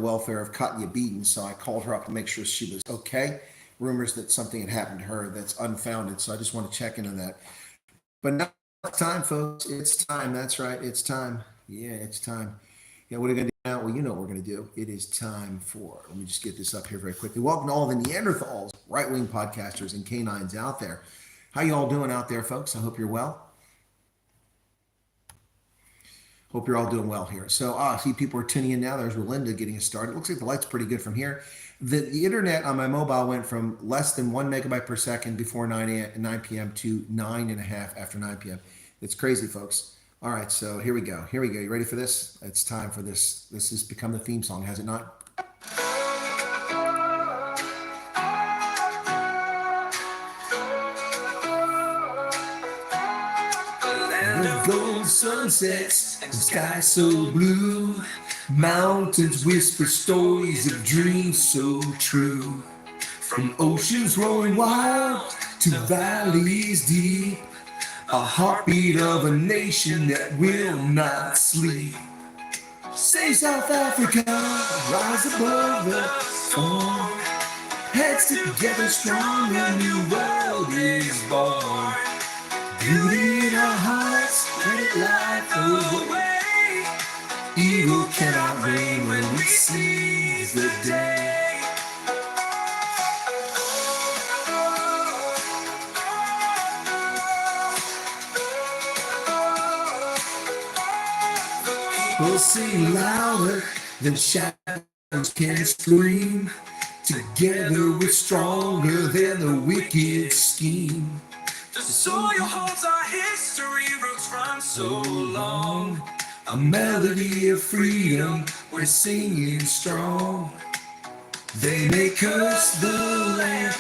welfare of Katya Beaton, so I called her up to make sure she was okay. Rumors that something had happened to her that's unfounded, so I just want to check in on that. But now it's time, folks. It's time. That's right. It's time. Yeah, it's time. Yeah, what are we going to do now? Well, you know what we're going to do. It is time for, let me just get this up here very quickly. Welcome to all the Neanderthals, right-wing podcasters, and canines out there. How you all doing out there, folks? I hope you're well. Hope you're all doing well here. So, I see people are tuning in now. There's Relinda getting us started. Looks like the light's pretty good from here. The internet on my mobile went from less than 1 megabyte per second before 9 p.m. to 9.5 after 9 p.m. It's crazy, folks. All right, so here we go. Here we go. You ready for this? It's time for this. This has become the theme song, has it not? Gold sunsets and sky so blue, mountains whisper stories of dreams so true. From oceans roaring wild to valleys deep, a heartbeat of a nation that will not sleep. Say South Africa, rise above the storm. Heads together strong, a new world is born. Beauty in our hearts, let it light away. Evil cannot reign when we seize the day. We'll sing louder than shadows can scream. Together we're stronger than the wicked scheme. The soil holds our history, roots run so long. A melody of freedom, we're singing strong. They may curse the land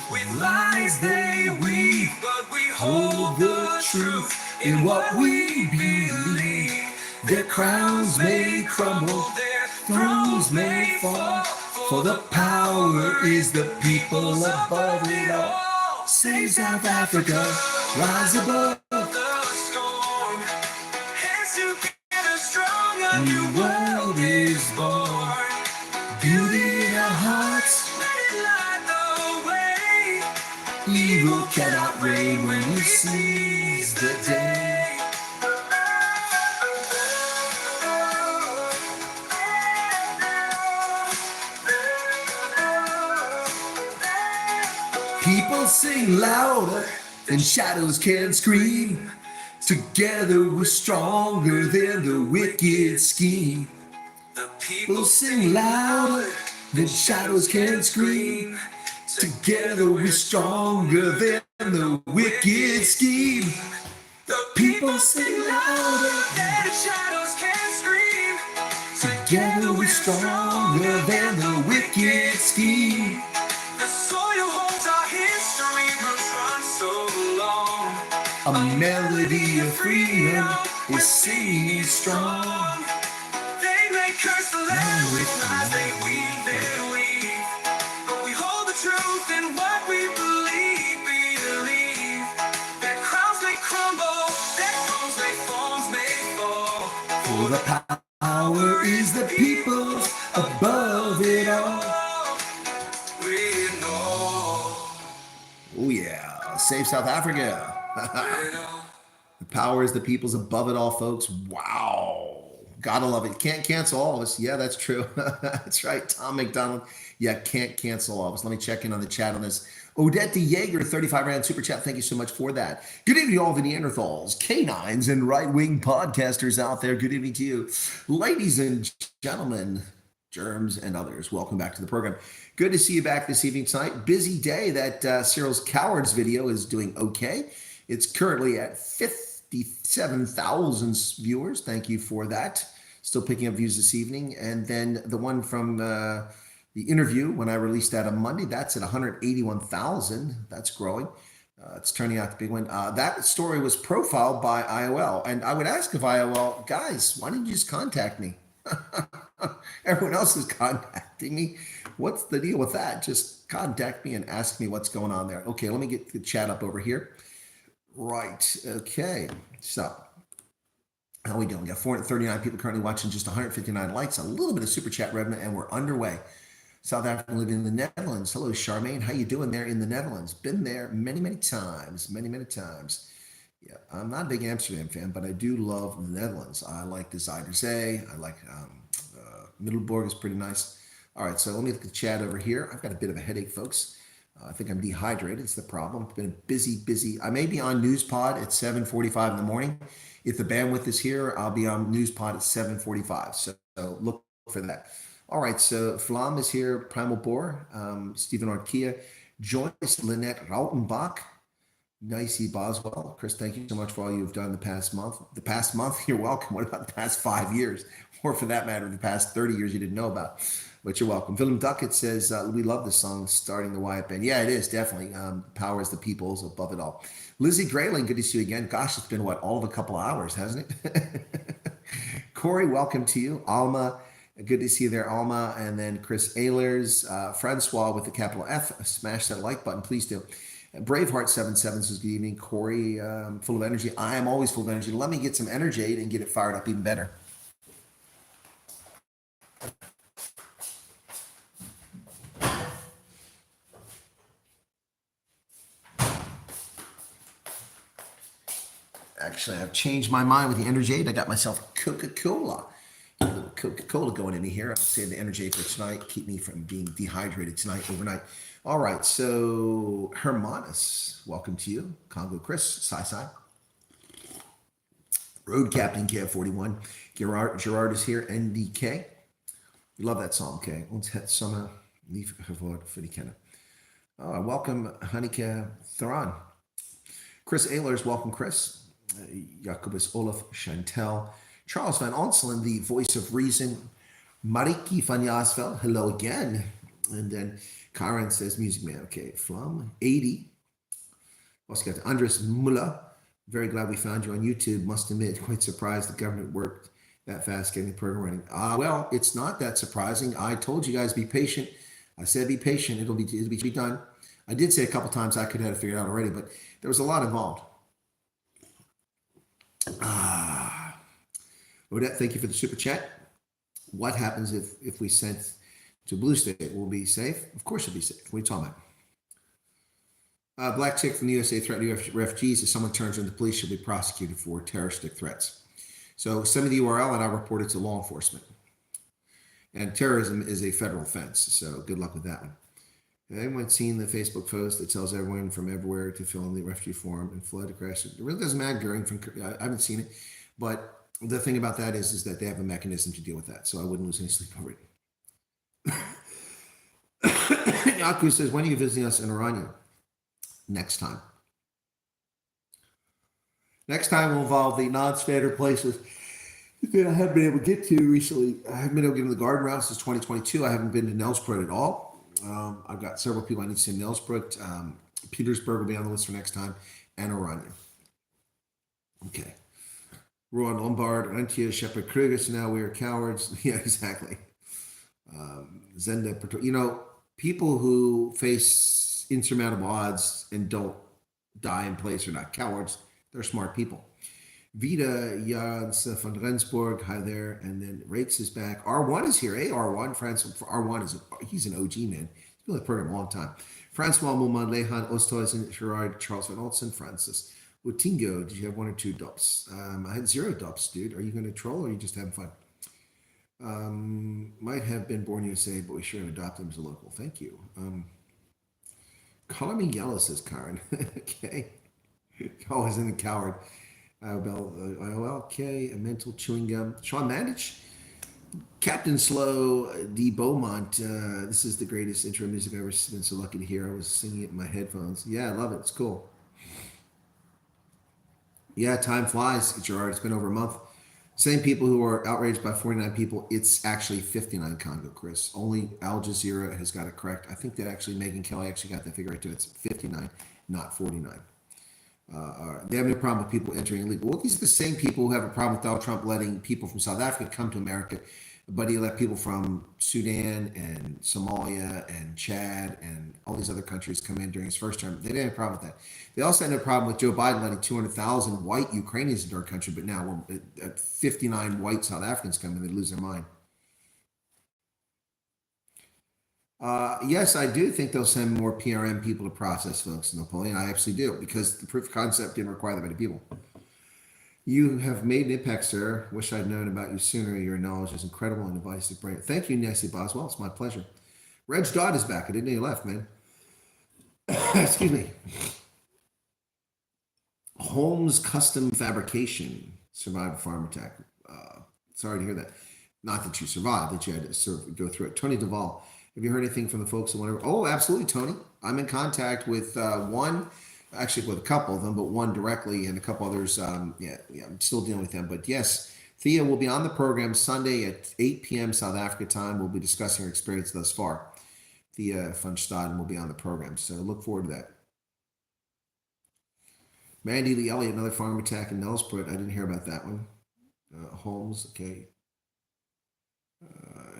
with lies they weave, but we hold the truth in what we believe. Their crowns may crumble, their thrones may fall, for the power is the people above it all. Say South Africa, rise above the storm. Hands together strong, a new world is born. Beauty in our hearts, let it light the way. Evil cannot reign when we seize the day. People sing louder than shadows can scream. Together we're stronger than the wicked scheme. The people sing louder than shadows can scream. Together we're stronger than the wicked scheme. The people sing louder than shadows can scream. Together we're stronger than the wicked scheme. A melody of freedom is singing strong. They may curse the land with lies they weave their weave, but we hold the truth in what we believe. Their crowns may crumble, their thrones may fall. For the power is the people's above it all. We know. Oh yeah, save South Africa. The power is the people's above it all, folks. Wow. Gotta love it. Can't cancel all of us. Yeah, that's true. That's right. Tom McDonald. Yeah, can't cancel all of us. Let me check in on the chat on this. Odette de Jaeger, 35 rand super chat. Thank you so much for that. Good evening to all the Neanderthals, canines, and right-wing podcasters out there. Good evening to you. Ladies and gentlemen, germs and others, welcome back to the program. Good to see you back this evening tonight. Busy day. That Cyril's Cowards video is doing okay. It's currently at 57,000 viewers. Thank you for that. Still picking up views this evening. And then the one from the interview, when I released that on Monday, that's at 181,000. That's growing. It's turning out to be one. That story was profiled by IOL. And I would ask of IOL, guys, why didn't you just contact me? Everyone else is contacting me. What's the deal with that? Just contact me and ask me what's going on there. Okay, let me get the chat up over here. Right. Okay. So How are we doing? We got 439 people currently watching, just 159 likes, a little bit of super chat revenue, and we're underway. South Africa living in the Netherlands. Hello, Charmaine. How you doing there in the Netherlands? Been there many, many times. Many times. Yeah, I'm not a big Amsterdam fan, but I do love the Netherlands. I like the Zuiderzee. I like Middelburg is pretty nice. All right, so let me look at the chat over here. I've got a bit of a headache, folks. I think I'm dehydrated. It's the problem. It's been busy. I may be on NewsPod at 7:45 in the morning. If the bandwidth is here, I'll be on NewsPod at 7:45. So look for that. All right, so Flam is here, Primal Boar, Stephen Arkia, Joyce Lynette Rautenbach, Nicey Boswell. Chris, thank you so much for all you've done the past month. The past month, you're welcome. What about the past 5 years? Or for that matter, the past 30 years you didn't know about? But you're welcome. Willem Duckett says, we love this song, Starting the Wyatt Band. Yeah, it is, definitely. Power is the people's above it all. Lizzie Grayling, good to see you again. Gosh, it's been, all of a couple of hours, hasn't it? Corey, welcome to you. Alma, good to see you there, Alma. And then Chris Ehlers, Francois with the capital F. Smash that like button, please do. Braveheart77 says, good evening. Corey, full of energy. I am always full of energy. Let me get some energy and get it fired up even better. Actually, I've changed my mind with the Energy 8. I got myself Coca-Cola. A little Coca-Cola going into here. I'll save the Energy 8 for tonight. Keep me from being dehydrated tonight, overnight. All right, so Hermanus, welcome to you. Congo Chris, Sai. Road Captain KF41. Gerard is here. NDK. We love that song, okay? Ons het sommer lief geword vir die kenner. Welcome, Hanneke Theron. Chris Ehlers, welcome, Chris. Jacobus Olaf Chantel. Charles Van Onselen, the voice of reason. Mariki van Jasveld, hello again. And then Karen says, Music Man. Okay, Flum, 80. Also got Andres Muller. Very glad we found you on YouTube. Must admit, quite surprised the government worked that fast getting the program running. Well, it's not that surprising. I told you guys be patient. I said be patient. It'll be done. I did say a couple times I could have it figured out already, but there was a lot involved. Odette, thank you for the super chat. What happens if we sent to Blue State? Will we be safe? Of course you'll be safe. What are you talking about? Black chick from the USA threatening refugees. If someone turns into police, she'll be prosecuted for terroristic threats. So send me the URL and I'll report it to law enforcement. And terrorism is a federal offense. So good luck with that one. Anyone seen the Facebook post that tells everyone from everywhere to fill in the refugee form and flood to crash? It really doesn't matter, Göring. I haven't seen it. But the thing about that is that they have a mechanism to deal with that. So I wouldn't lose any sleep over it. Yaku says, when are you visiting us in Orania? Next time. Next time will involve the non-standard places that I haven't been able to get to recently. I haven't been able to get in the garden route since 2022. I haven't been to Nelspruit at all. I've got several people I need to see in Nelspruit. Petersburg will be on the list for next time, and Orania. Okay. Roy Lombard, Antia, Shepard Kruger, so now we are cowards. Yeah, exactly. Zenda, people who face insurmountable odds and don't die in place are not cowards. They're smart people. Vita Jans van Rensburg, hi there. And then Rates is back. R1 is here. Hey, R1. R1 he's an OG, man. He's been on the program a long time. Francois Mouman, Lehan Osthuizen, Gerard, Charles Van Olsen, Francis. Utingo, did you have 1 or 2 dubs? I had 0 dubs, dude. Are you going to troll or are you just having fun? Might have been born USA, but we sure have adopted him as a local. Thank you. Color me yellow, says Karen. Okay. Always in the coward. Okay, a mental chewing gum. Sean Mandich, Captain Slow, D. Beaumont. This is the greatest intro music I've ever been so lucky to hear. I was singing it in my headphones. Yeah, I love it. It's cool. Yeah, time flies, Gerard. It's been over a month. Same people who are outraged by 49 people. It's actually 59, Congo, Chris. Only Al Jazeera has got it correct. I think that actually Megyn Kelly actually got the figure right too. It's 59, not 49. They have no problem with people entering illegal. Well, these are the same people who have a problem with Donald Trump letting people from South Africa come to America but he let people from Sudan and Somalia and Chad and all these other countries come in during his first term. They didn't have a problem with that. They also had no problem with Joe Biden letting 200,000 white Ukrainians into our country, but now we're at 59 white South Africans come in, they lose their mind. Yes, I do think they'll send more PRM people to process folks, Napoleon. I absolutely do, because the proof of concept didn't require that many people. You have made an impact, sir. Wish I'd known about you sooner. Your knowledge is incredible and advice is brilliant. Thank you, Nancy Boswell. It's my pleasure. Reg Dodd is back. I didn't know you left, man. Excuse me. Holmes Custom Fabrication survived a farm attack. Sorry to hear that. Not that you survived, that you had to go through it. Tony Duvall, have you heard anything from the folks at whatever? Oh, absolutely, Tony. I'm in contact with one. Actually, with a couple of them, but one directly and a couple others. Yeah, I'm still dealing with them. But yes, Thea will be on the program Sunday at 8 p.m. South Africa time. We'll be discussing her experience thus far. Thea van Staden will be on the program, so look forward to that. Mandy Lee Elliott, another farm attack in Nelspruit. I didn't hear about that one. Holmes, okay.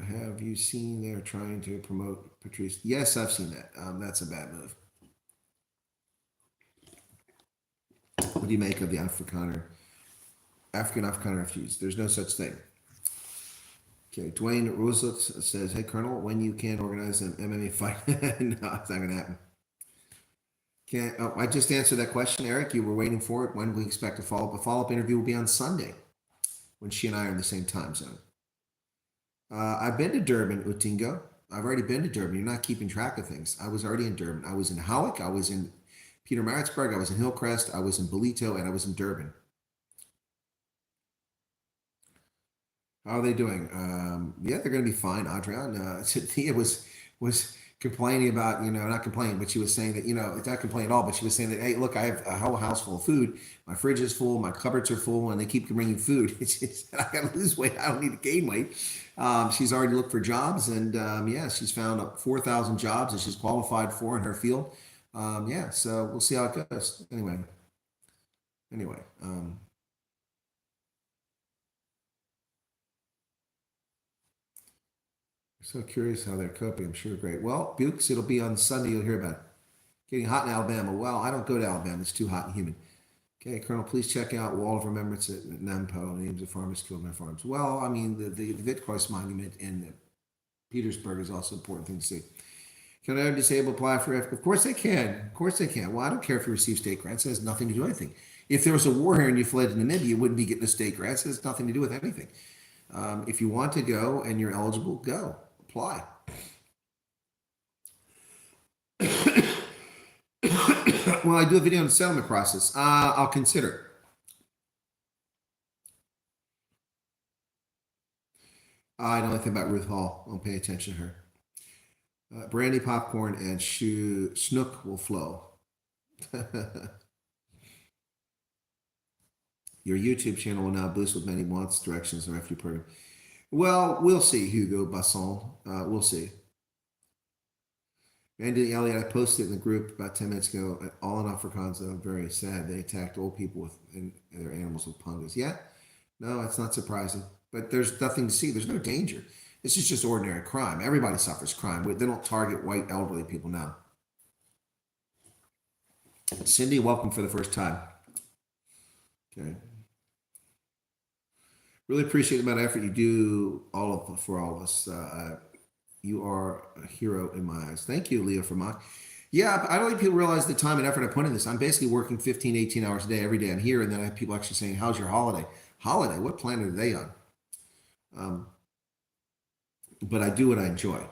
Have you seen they're trying to promote Patrice? Yes, I've seen that. That's a bad move. What do you make of the African Afrikaner refugees? There's no such thing. Okay, Dwayne Roosevelt says, hey, Colonel, when you can organize an MMA fight? No, it's not going to happen. I just answered that question, Eric. You were waiting for it. When we expect a follow-up? A follow-up interview will be on Sunday when she and I are in the same time zone. I've been to Durban, Utingo. I've already been to Durban. You're not keeping track of things. I was already in Durban. I was in Howick. I was in Pietermaritzburg, I was in Hillcrest, I was in Bolito, and I was in Durban. How are they doing? Yeah, they're going to be fine, Adrian. Thea was complaining about, not complaining, but she was saying that, it's not complaining at all, but she was saying that, hey, look, I have a whole house full of food. My fridge is full, my cupboards are full, and they keep bringing food. I got to lose weight. I don't need to gain weight. She's already looked for jobs, and she's found 4,000 jobs that she's qualified for in her field. So we'll see how it goes. Anyway, so curious how they're coping. I'm sure great. Well, Bukes, it'll be on Sunday. You'll hear about it. Getting hot in Alabama. Well, I don't go to Alabama. It's too hot and humid. Okay, Colonel, please check out Wall of Remembrance at Nampo. Names of farmers killed in their farms. Well, I mean, the Witkreuz Monument in Petersburg is also an important thing to see. Can a disabled apply for Africa? Of course they can. Of course they can. Well, I don't care if you receive state grants. It has nothing to do with anything. If there was a war here and you fled to Namibia, you wouldn't be getting a state grants. It has nothing to do with anything. If you want to go and you're eligible, go. Apply. Well, I do a video on the settlement process. I'll consider it. I know nothing about Ruth Hall. I'll pay attention to her. Brandy, popcorn, and snook will flow. Your YouTube channel will now boost with many wants, directions, and refugee program. Well, we'll see, Hugo Basson. We'll see. Randy Elliott, I posted it in the group about 10 minutes ago. All in Afrikaans, though, very sad. They attacked old people and their animals with pungas. Yeah, no, it's not surprising. But there's nothing to see. There's no danger. This is just ordinary crime. Everybody suffers crime. They don't target white elderly people now. Cindy, welcome for the first time. Okay. Really appreciate the amount of effort you do for all of us. You are a hero in my eyes. Thank you, Leo Vermaak. Yeah, I don't think people realize the time and effort I put in this. I'm basically working 15, 18 hours a day every day I'm here, and then I have people actually saying, how's your holiday? Holiday? What planet are they on? But I do what I enjoy.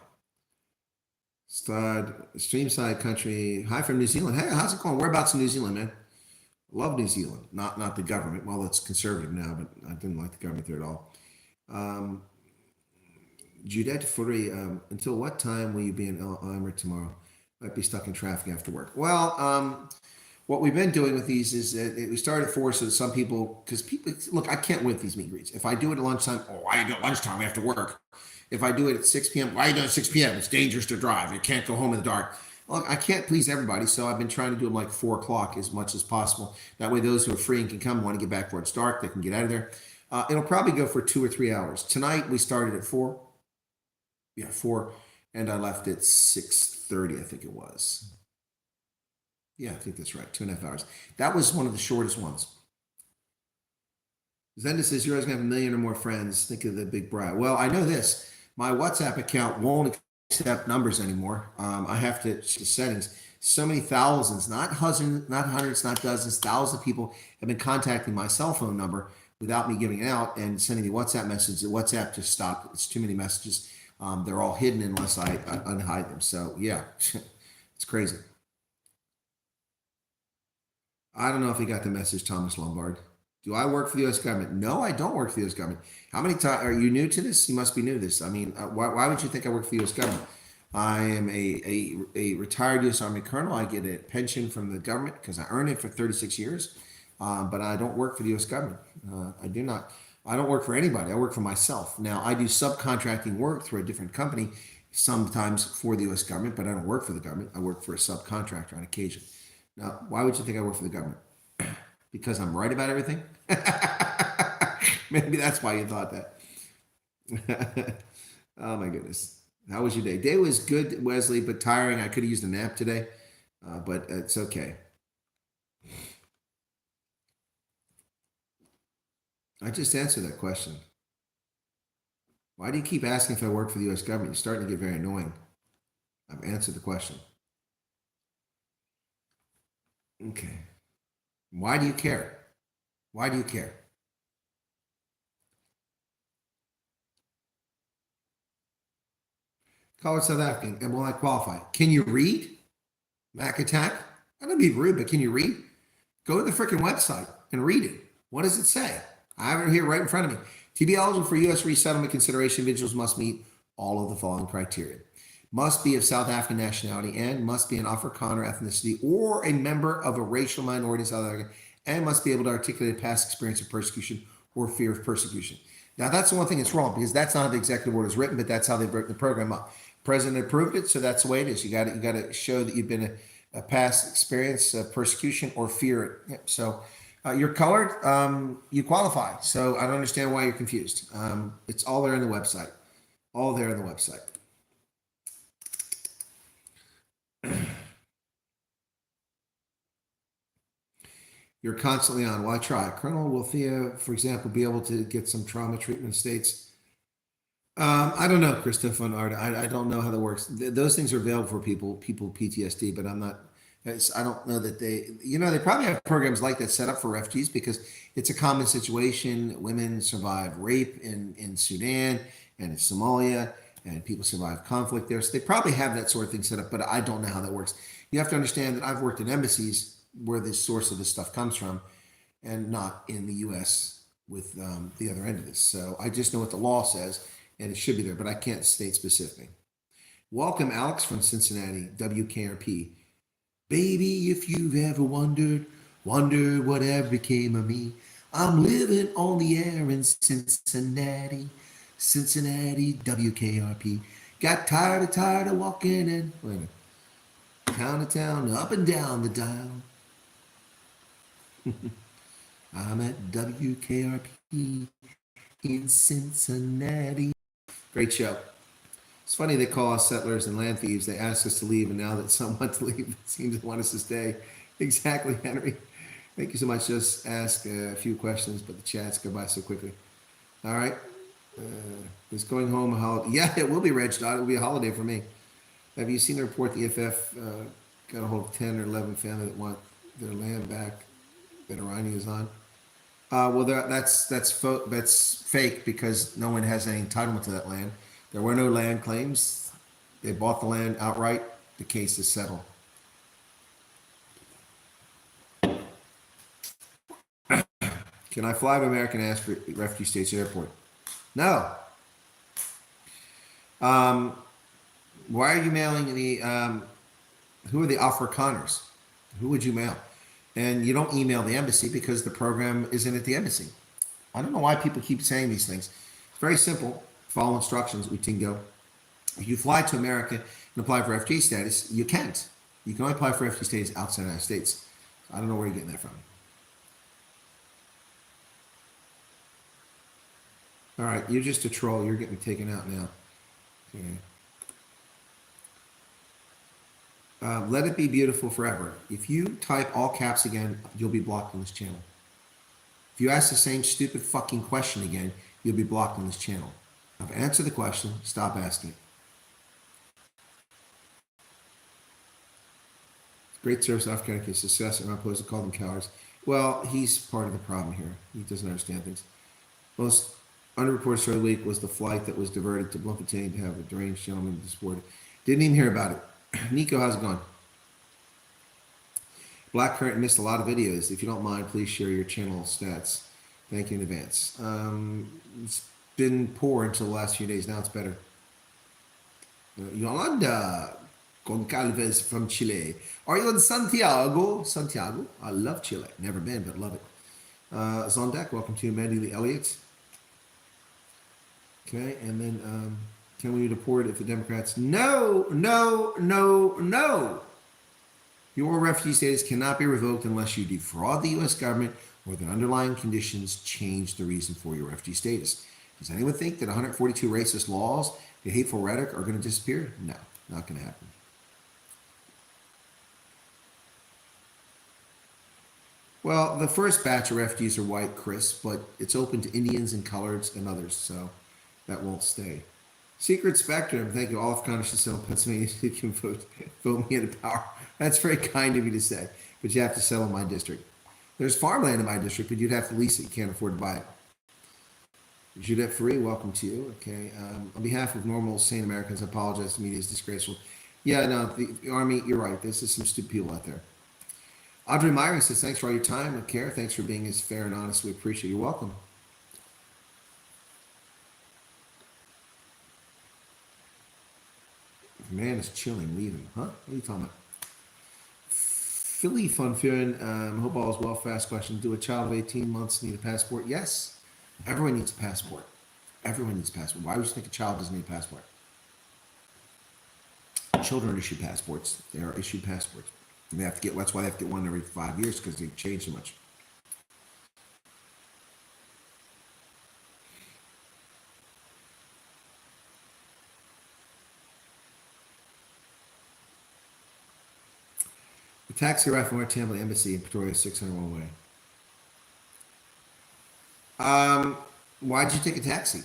Streamside Country. Hi from New Zealand. Hey, how's it going? Whereabouts in New Zealand, man? Love New Zealand. Not the government. Well, it's conservative now, but I didn't like the government there at all. Judette Furry, until what time will you be in Elmer tomorrow? Might be stuck in traffic after work. Well, what we've been doing with these is we started at 4, so some people, because people, look, I can't win with these meet and greets. If I do it at lunchtime, why you do it at lunchtime? We have to work. If I do it at 6 p.m., why are you doing it at 6 p.m.? It's dangerous to drive. You can't go home in the dark. Look, I can't please everybody, so I've been trying to do them like 4 o'clock as much as possible. That way those who are free and can come want to get back before it's dark, they can get out of there. It'll probably go for 2 or 3 hours. Tonight we started at 4. Yeah, 4, and I left at 6:30, I think it was. Yeah, I think that's right. 2.5 hours. That was one of the shortest ones. Zenda says you're always gonna have a million or more friends. Think of the big bride. Well, I know this. My WhatsApp account won't accept numbers anymore. I have to settings. So many thousands, not hundreds, not dozens, thousands of people have been contacting my cell phone number without me giving it out and sending me WhatsApp messages. WhatsApp just stopped. It's too many messages. They're all hidden unless I unhide them. So yeah, it's crazy. I don't know if you got the message, Thomas Lombard. Do I work for the U.S. government? No, I don't work for the U.S. government. How many times are you new to this? You must be new to this. I mean, why would you think I work for the U.S. government? I am a retired U.S. Army colonel. I get a pension from the government because I earned it for 36 years, but I don't work for the U.S. government. I do not. I don't work for anybody. I work for myself. Now, I do subcontracting work through a different company, sometimes for the U.S. government, but I don't work for the government. I work for a subcontractor on occasion. Now, why would you think I work for the government? Because I'm right about everything? Maybe that's why you thought that. Oh my goodness. How was your day? Day was good, Wesley, but tiring. I could have used a nap today, but it's okay. I just answered that question. Why do you keep asking if I work for the U.S. government? You're starting to get very annoying. I've answered the question. Okay. Why do you care? Why do you care? College South African, and will I qualify? Can you read? Mac Attack? I don't be rude, but can you read? Go to the freaking website and read it. What does it say? I have it here right in front of me. To be eligible for U.S. resettlement consideration, individuals must meet all of the following criteria. Must be of South African nationality and must be an Afrikaner ethnicity or a member of a racial minority in South Africa and must be able to articulate a past experience of persecution or fear of persecution. Now, that's the one thing that's wrong because that's not how the executive order is written, but that's how they've written the program up. President approved it, so that's the way it is. You got to show that you've been a past experience of persecution or fear it. So you're colored, you qualify. So I don't understand why you're confused. It's all there on the website. All there on the website. You're constantly on. Why try? Colonel, will Thea, for example, be able to get some trauma treatment states? I don't know, Christopher and Art. I don't know how that works. Those things are available for people PTSD, but I'm not. I don't know that they probably have programs like that set up for refugees because it's a common situation. Women survive rape in Sudan and in Somalia, and people survive conflict there. So they probably have that sort of thing set up, but I don't know how that works. You have to understand that I've worked in embassies where the source of this stuff comes from and not in the U.S. with the other end of this. So I just know what the law says, and it should be there, but I can't state specifically. Welcome, Alex from Cincinnati, WKRP. Baby, if you've ever wondered whatever became of me, I'm living on the air in Cincinnati, WKRP. Got tired of walking in, town to town, up and down the dial. I'm at WKRP in Cincinnati. Great show. It's funny they call us settlers and land thieves. They ask us to leave, and now that some want to leave, it seems they want us to stay. Exactly, Henry. Thank you so much. Just ask a few questions, but the chats go by so quickly. All right. Is going home a holiday? Yeah, it will be, Reg. It will be a holiday for me. Have you seen the report the EFF got a hold of 10 or 11 families that want their land back that Iranian is on? Well, that's fake because no one has any entitlement to that land. There were no land claims. They bought the land outright. The case is settled. Can I fly to American ask for refugee states airport? No. Why are you mailing the? Who are the Afrikaners? Who would you mail? And you don't email the embassy because the program isn't at the embassy. I don't know why people keep saying these things. It's very simple. Follow instructions. We can go. If you fly to America and apply for refugee status, you can't. You can only apply for refugee status outside the United States. I don't know where you're getting that from. All right, you're just a troll. You're getting taken out now. Okay. Let it be beautiful forever. If you type all caps again, you'll be blocked on this channel. If you ask the same stupid fucking question again, you'll be blocked on this channel. Now, answer the question. Stop asking it. Great service, African success, and I'm opposed to call them cowards. Well, he's part of the problem here. He doesn't understand things. Most underreported story of the week was the flight that was diverted to Bloemfontein to have a deranged gentleman disported. Didn't even hear about it. Nico, how's it going? Black Current missed a lot of videos. If you don't mind, please share your channel stats. Thank you in advance. It's been poor until the last few days. Now it's better. Yolanda Goncalves from Chile. Are you in Santiago? Santiago? I love Chile. Never been, but love it. Zondak, welcome to Mandy Lee Elliott. Okay, and then can we deport if the Democrats? No. Your refugee status cannot be revoked unless you defraud the U.S. government or the underlying conditions change the reason for your refugee status. Does anyone think that 142 racist laws, the hateful rhetoric are going to disappear? No, not going to happen. Well, the first batch of refugees are white, Chris, but it's open to Indians and coloreds and others, so that won't stay. Secret Spectrum, thank you. All of Congress to settle Pennsylvania. You can vote me into power. That's very kind of you to say, but you have to settle my district. There's farmland in my district, but you'd have to lease it. You can't afford to buy it. Judette Free, welcome to you. Okay. On behalf of normal, sane Americans, I apologize. The media is disgraceful. Yeah, no, the Army, you're right. This is some stupid people out there. Audrey Myring says, thanks for all your time and care. Thanks for being as fair and honest. We appreciate it. You're welcome. Man, it's chilling, leaving. Huh? What are you talking about? Philly Fun Fearing, hope all is well. Fast question. Do a child of 18 months need a passport? Yes. Everyone needs a passport. Everyone needs a passport. Why would you think a child doesn't need a passport? Children are issued passports. They are issued passports. And they have to get, that's why they have to get one every 5 years, because they change so much. The taxi ride from our Tampa Embassy in Pretoria is 601 way. Why'd you take a taxi?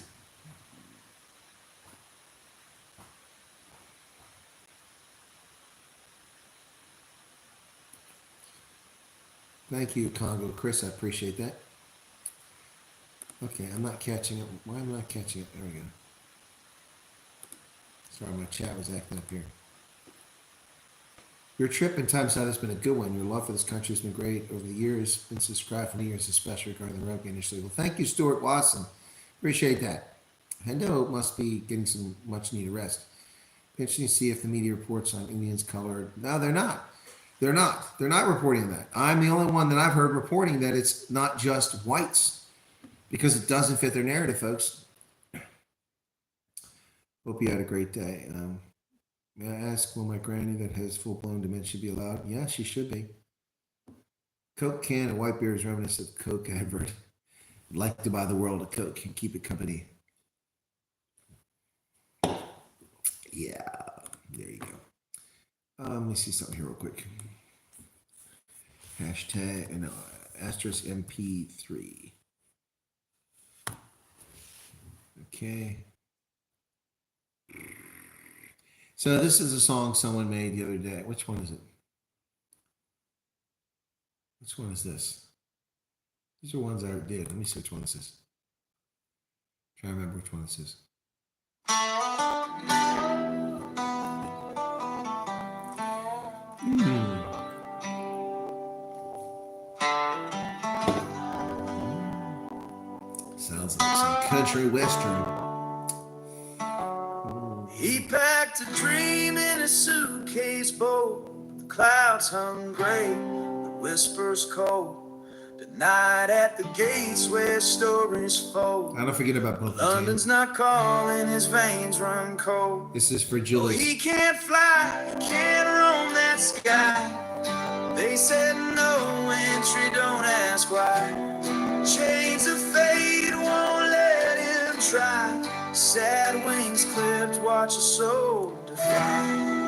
Thank you, Congo. Chris, I appreciate that. Okay, I'm not catching it. Why am I not catching it? There we go. Sorry, my chat was acting up here. Your trip in time south has been a good one. Your love for this country has been great over the years. Been subscribed for many years, especially regarding the rugby initially. Well, thank you, Stuart Watson. Appreciate that. Hendo must be getting some much needed rest. Interesting to see if the media reports on Indians colored. No, they're not. They're not. They're not reporting that. I'm the only one that I've heard reporting that it's not just whites, because it doesn't fit their narrative, folks. Hope you had a great day. May I ask, will my granny that has full-blown dementia be allowed? Yeah, she should be. Coke can and white beer is reminiscent of Coke advert. I'd like to buy the world a Coke and keep it company. Yeah, there you go. Let me see something here real quick. Hashtag and asterisk MP3. Okay. So this is a song someone made the other day. Which one is it? Which one is this? These are ones I did. Let me see which one this is. Try to remember which one this is. Sounds like some country western. He packed a dream in a suitcase boat. The clouds hung gray, the whispers cold. The night at the gates where stories fold. I don't forget about both. London's not calling, his veins run cold. This is for Julie. He can't fly, he can't roam that sky. They said no entry, don't ask why. Chains of fate won't let him try. Sad wings clipped, watch a soul defy.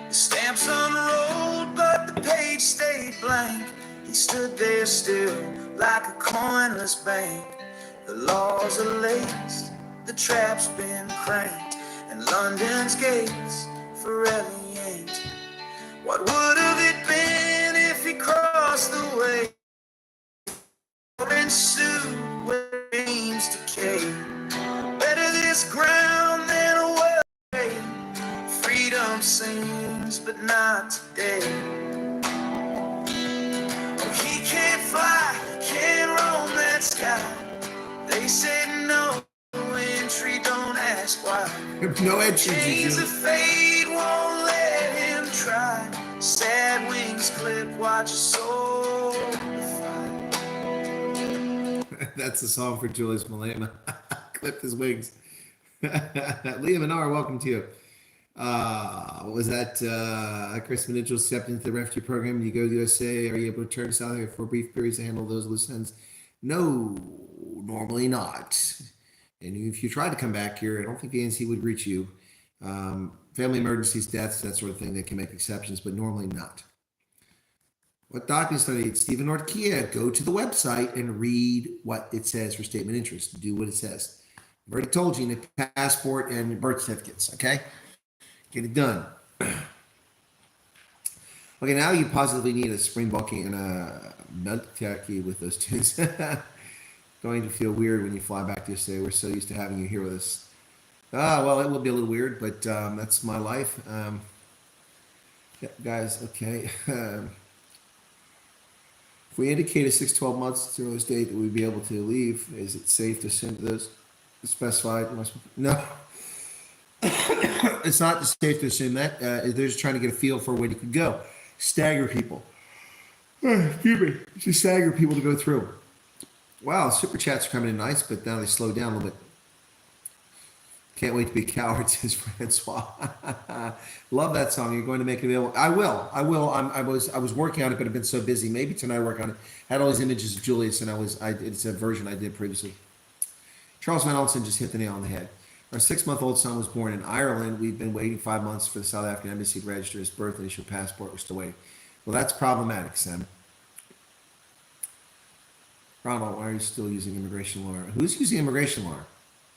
Stamps unrolled, but the page stayed blank. He stood there still, like a coinless bank. The laws are laced, the trap's been cranked, and London's gates forever yanked. What would have it been if he crossed the way? Orange suit where dreams decay. Better this ground than a way. Freedom sings, but not today. Oh, he can't fly, can't roam that sky. They said no entry, don't ask why. No entry. Chains of fate won't let him try. Sad wings clip, watch a soul fly. That's the song for Julius Malema. Clipped his wings. Leah Menard, welcome to you. What was that? Chris Mitchell stepped into the refugee program. You go to the USA. Are you able to return to South Africa for brief periods to handle those loose ends? No, normally not. And if you try to come back here, I don't think the ANC would reach you. Family emergencies, deaths, that sort of thing, they can make exceptions, but normally not. What documents do I need? Stephen Nortkia, go to the website and read what it says for statement of interest. Do what it says. I've already told you, you need a passport and birth certificates, okay? Get it done. Okay, now you positively need a springbok and a nutcracker with those two. Going to feel weird when you fly back to USA. We're so used to having you here with us. Well, it will be a little weird, but that's my life. Yeah, guys, okay. If we indicate a 6-12 months to those date that we'd be able to leave, is it safe to send those specified? No. It's not safe to assume that. They're just trying to get a feel for where you could go. Stagger people. Excuse me. Just stagger people to go through. Wow, super chats are coming in nice, but now they slow down a little bit. Can't wait to be cowards, says Francois. Love that song. You're going to make it available. I will. I was working on it, but I've been so busy. Maybe tonight I'll work on it. I had all these images of Julius, and it's a version I did previously. Charles Van Olsen just hit the nail on the head. Our 6-month-old son was born in Ireland. We've been waiting 5 months for the South African embassy to register his birth and issue a passport. We're still waiting. Well, that's problematic, Sam. Ronald, why are you still using immigration lawyer? Who's using immigration lawyer?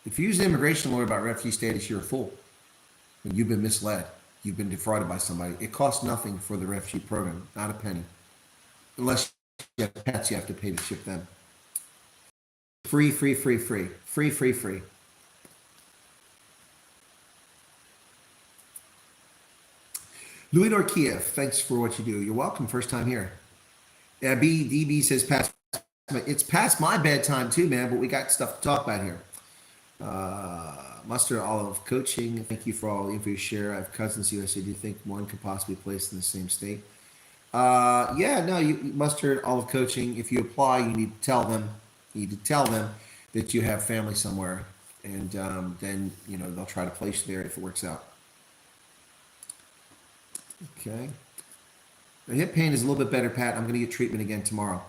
If you use an immigration lawyer about refugee status, you're a fool. And you've been misled. You've been defrauded by somebody. It costs nothing for the refugee program, not a penny. Unless you have pets, you have to pay to ship them. Free, free, free, free. Free, free, free. Louis Norkiev, thanks for what you do. You're welcome. First time here. Yeah, DB says it's past my bedtime too, man, but we got stuff to talk about here. Mustard Olive Coaching, thank you for all the info you share. I have cousins USA. Do you think one could possibly be placed in the same state? Yeah, no, Mustard Olive Coaching, if you apply, you need to tell them that you have family somewhere, and then they'll try to place you there if it works out. Okay. The hip pain is a little bit better, Pat. I'm going to get treatment again tomorrow.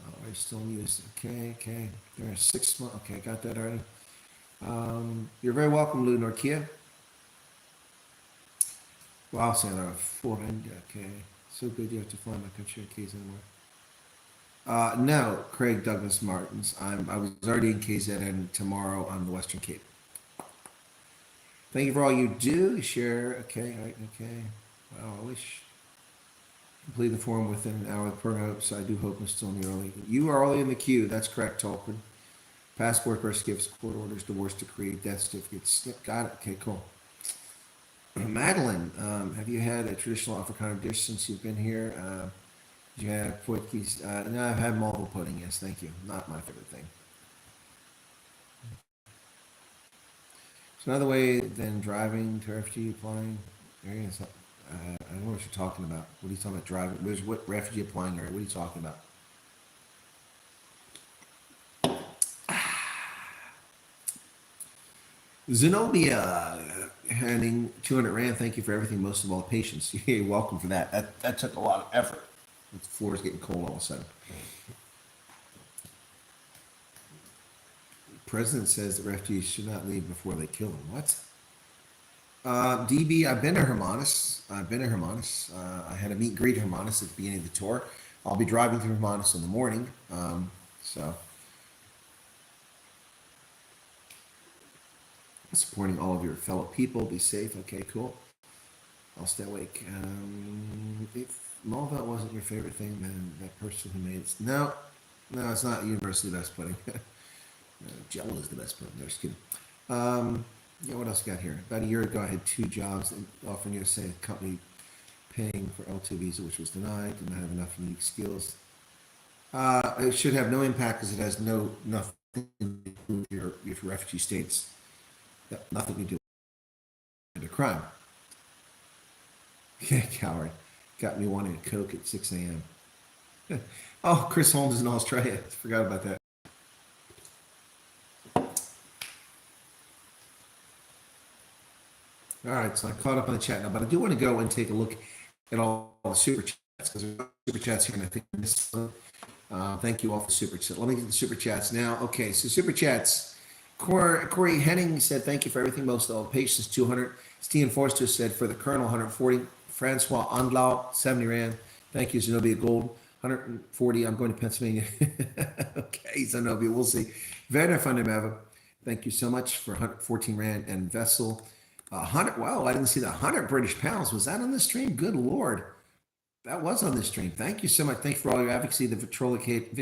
I still use. Okay. There are 6 months. Okay, got that already. You're very welcome, Lou Norkia. Wow, Sandra, 400. Okay, so good you have to find my country keys anymore. No, Craig Douglas Martins. I was already in KZN, and tomorrow on the Western Cape. Thank you for all you do. Share. Okay, all right. Okay. Wow, I wish. Complete the form within an hour of the program, so I do hope I'm still in the early. You are early in the queue. That's correct, Tolkien. Passport, birth certificates, court orders, divorce decree, death certificates. Got it. Okay, cool. Madeline, have you had a traditional Afrikaner dish since you've been here? Did you have potjies? No, I've had multiple pudding. Yes, thank you. Not my favorite thing. So another way than driving to refugee applying areas. I don't know what you're talking about. What are you talking about driving? Where's what refugee applying area? What are you talking about? Zenobia handing 200 Rand. Thank you for everything. Most of all, patience. You're welcome for that. That took a lot of effort. The floor is getting cold all of a sudden. The president says that refugees should not leave before they kill them. What? DB, I've been to Hermanus. I had a meet and greet at Hermanus at the beginning of the tour. I'll be driving through Hermanus in the morning. So supporting all of your fellow people. Be safe. Okay, cool. I'll stay awake. If Malva wasn't your favorite thing, then that person who made it. No, it's not universally the best pudding. Jello is the best pudding. No, just kidding. Yeah, what else we got here? About a year ago, I had 2 jobs offering you to say a company paying for L2 visa, which was denied. Did not have enough unique skills. It should have no impact because it has nothing to do with your refugee states. Nothing to do with a crime. Yeah, coward. Got me wanting a Coke at 6 a.m. Oh, Chris Holmes is in Australia. I forgot about that. All right, so I caught up on the chat now, but I do want to go and take a look at all the super chats because there's super chats here, and I think this. Thank you all for super chat. Let me get the super chats now. Okay, so super chats. Corey Henning said, "Thank you for everything. Most of all, patience 200." Steven Forster said, "For the Colonel 140." Francois Andlau 70 Rand. Thank you, Zenobia Gold 140. I'm going to Pennsylvania. Okay, Zenobia, we'll see. Werner van der Merwe, thank you so much for 114 Rand and Vessel. 100. Wow, I didn't see that. 100 British pounds. Was that on the stream? Good Lord. That was on the stream. Thank you so much. Thank you for all your advocacy. The vitriolic hatred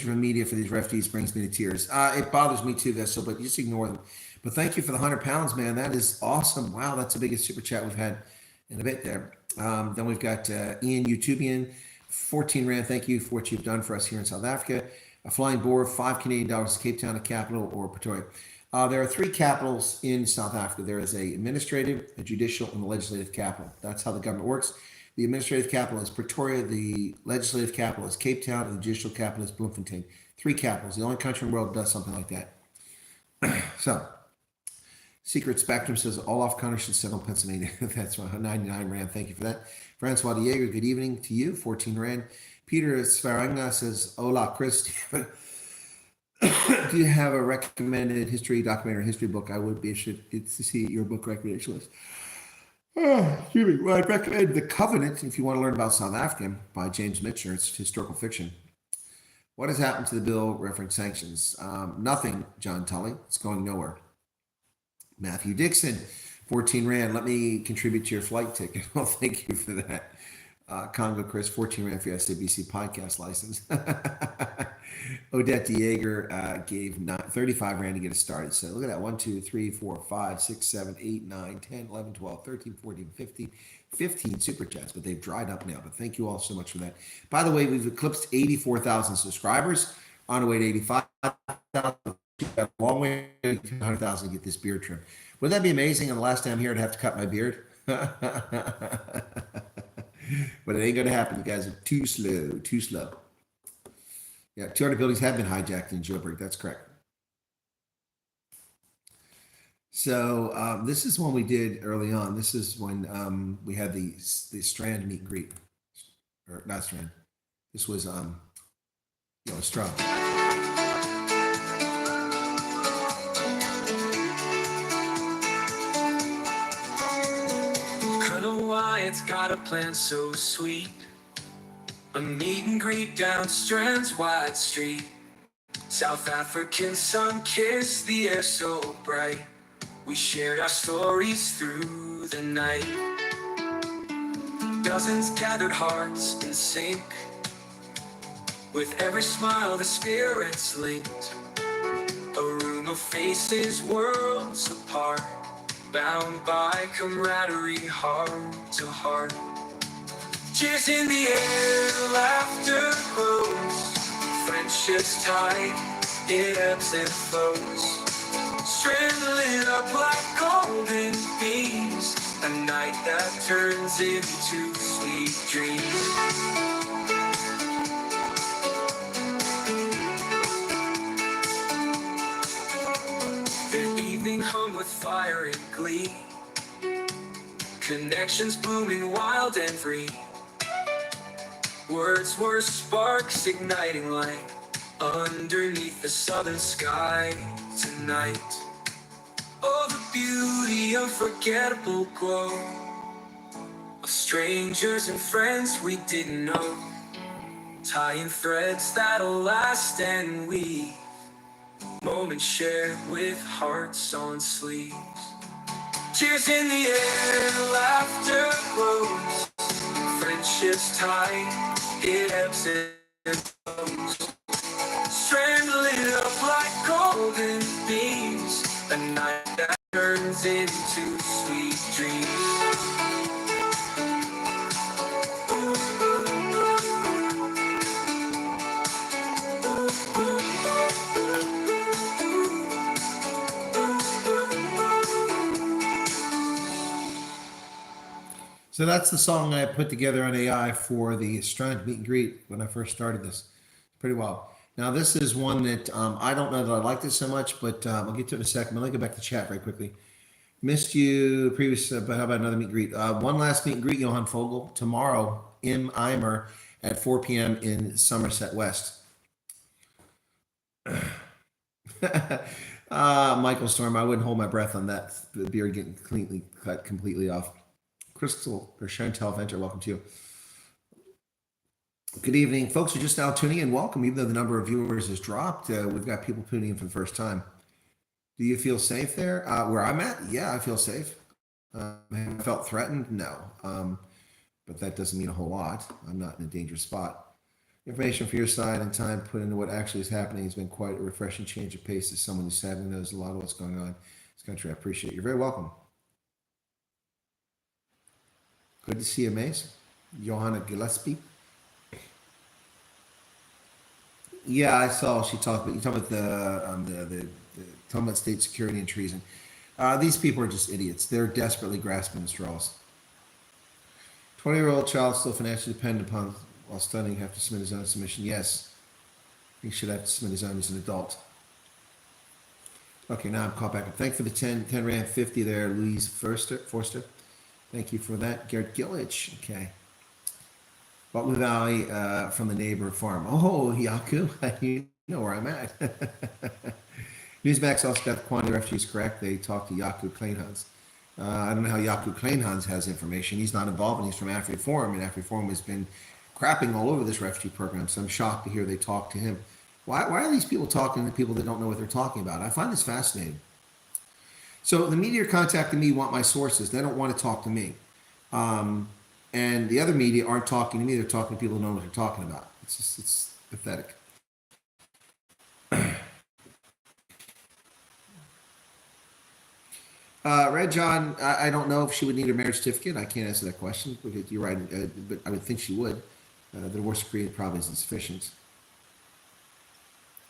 from media for these refugees brings me to tears. It bothers me too, Vessel, but just ignore them. But thank you for the 100 pounds, man. That is awesome. Wow, that's the biggest super chat we've had in a bit there. Then we've got Ian YouTubian, 14 Rand. Thank you for what you've done for us here in South Africa. A flying board, $5 Canadian, Cape Town, a capital, or Pretoria. There are 3 capitals in South Africa. There is a administrative, a judicial, and a legislative capital. That's how the government works. The administrative capital is Pretoria. The legislative capital is Cape Town, and the judicial capital is Bloemfontein. 3 capitals. The only country in the world does something like that. So, Secret Spectrum says all off countries should settle Pennsylvania. That's 99 Rand. Thank you for that. Francois Diego, good evening to you. 14 Rand. Peter Svaranga says, "Hola, Chris. Do you have a recommended history documentary, history book? I would be interested to see your book recommendation list." Excuse me. Well, I'd recommend The Covenant if you want to learn about South Africa by James Mitchell. It's historical fiction. What has happened to the bill reference sanctions? Nothing, John Tully. It's going nowhere. Matthew Dixon, 14 Rand. Let me contribute to your flight ticket. Well, thank you for that. Congo Chris, 14 Rand for your SABC podcast license. Odette Dieger gave 35 Rand to get us started. So look at that. 1, 2, 3, 4, 5, 6, 7, 8, 9, 10, 11, 12, 13, 14, 15 super chats, but they've dried up now. But thank you all so much for that. By the way, we've eclipsed 84,000 subscribers, on our way to 85,000. A long way to 100,000 to get this beard trim. Wouldn't that be amazing? And the last time here, I'd have to cut my beard. But it ain't going to happen. You guys are too slow. Yeah, 200 buildings have been hijacked in Joburg. That's correct. So this is one we did early on. This is when we had the Strand meet and greet. Or not Strand. This was Straw. Colonel Wyatt's got a plan so sweet. A meet and greet down Strand's wide street. South African sun kissed the air so bright. We shared our stories through the night. Dozens gathered hearts in sync. With every smile the spirits linked. A room of faces worlds apart. Bound by camaraderie, heart to heart. Cheers in the air, laughter grows. Friendships tight, it ebbs and flows. Strand lit up like golden beams. A night that turns into sweet dreams. The with fire and glee. Connections blooming wild and free. Words were sparks igniting light underneath the southern sky tonight. Oh, the beauty, unforgettable glow of strangers and friends we didn't know, tying threads that'll last and weave moments shared with hearts on sleeves. Cheers in the air, laughter glows, friendships tight, it ebbs and flows. Strand lit up like golden beams, a night that turns into sweet dreams. So that's the song I put together on AI for the Strand meet and greet when I first started this. Pretty well. Now this is one that I don't know that I like this so much, but I'll get to it in a second. But let me go back to chat very quickly. Missed you previous, but how about another meet and greet? One last meet and greet, Johan Fogel, tomorrow in Eimer at 4 p.m. in Somerset West. Michael Storm, I wouldn't hold my breath on that. The beard getting cut completely off. Crystal or Chantel Venter, welcome to you. Good evening, folks who are just now tuning in. Welcome, even though the number of viewers has dropped. We've got people tuning in for the first time. Do you feel safe there? Where I'm at? Yeah, I feel safe. Have I felt threatened? No. But that doesn't mean a whole lot. I'm not in a dangerous spot. Information from your side and time put into what actually is happening has been quite a refreshing change of pace as someone who sadly knows a lot of what's going on in this country. I appreciate it. You're very welcome. Good to see you, Mace. Johanna Gillespie. Yeah, I saw she talked about, you talking about the talking about state security and treason. These people are just idiots. They're desperately grasping the straws. 20-year-old child still financially dependent upon while studying have to submit his own submission. Yes, he should have to submit his own as an adult. Okay, now I'm caught back up. Thank you for the 10 Rand 50 there, Louise Forster. Thank you for that. Garrett Gillich. Okay. Butler Valley from the neighbor farm. Oh, Yaku. You know where I'm at. Newsmax also got the quantity of refugees correct. They talked to Yaku Kleinhans. I don't know how Yaku Kleinhans has information. He's not involved, and he's from AfriForum, and AfriForum has been crapping all over this refugee program, so I'm shocked to hear they talk to him. Why are these people talking to people that don't know what they're talking about? I find this fascinating. So the media contacting me want my sources. They don't want to talk to me. And the other media aren't talking to me. They're talking to people who know what they're talking about. It's pathetic. Red John, I don't know if she would need a marriage certificate. I can't answer that question because you're right, but I would think she would. The divorce decree probably isn't sufficient.